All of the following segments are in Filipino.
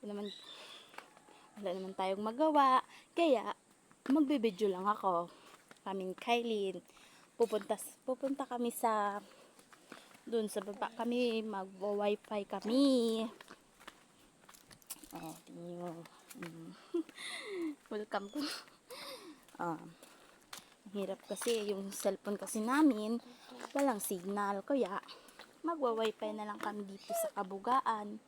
naman, wala naman tayong magawa. Kaya, magbibideo lang ako. Kami ni Kylene. Pupunta kami sa, dun sa baba kami, mag-wifi kami. Oh, tingin nyo. Welcome to. Ang hirap kasi, yung cellphone kasi namin, walang signal. Kaya, magwa-wifi na lang kami dito sa kabugaan.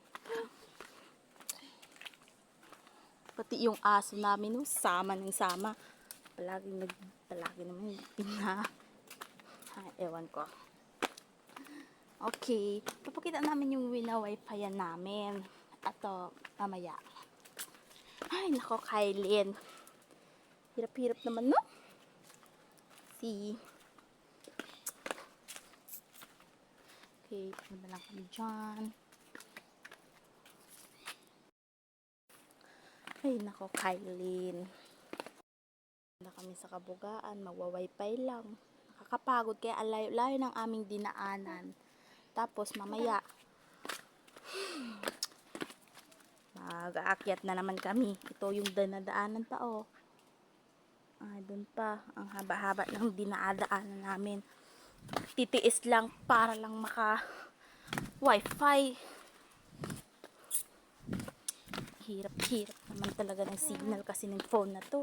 Pati yung aso namin, no, sama ng sama. Palagi naman ewan ko. Okay, papakita namin yung wina-wifi namin. Ato, mamaya. Ay, nako, Kylene. Hirap-hirap naman, no? See? Okay, punta lang kami dyan. Ay, nako, Kylene. Punta kami sa kabugaan, magwa-wifi lang. Nakakapagod, kaya ang layo-layo ng aming dinaanan. Tapos, mamaya, mag-aakyat na naman kami. Ito yung dinadaanan pa, oh. Ay, dun pa. Ang haba-haba ng dinadaanan namin. Titiis lang para lang maka-wifi. Hirap-hirap naman talaga ng signal kasi ng phone na to.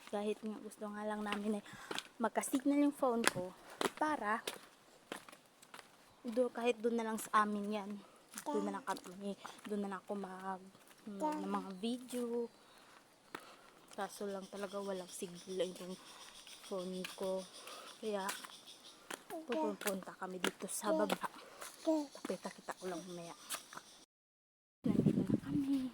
Kahit nga gusto nga lang namin ay magka-signal yung phone ko para kahit doon na lang sa amin yan. Doon na lang kami, doon na lang ako ng mga video. Kaso lang talaga walang signal yung phone ko. Kaya pupunta kami dito sa baba. Pakita-kita ko lang mamaya. Nandito na kami.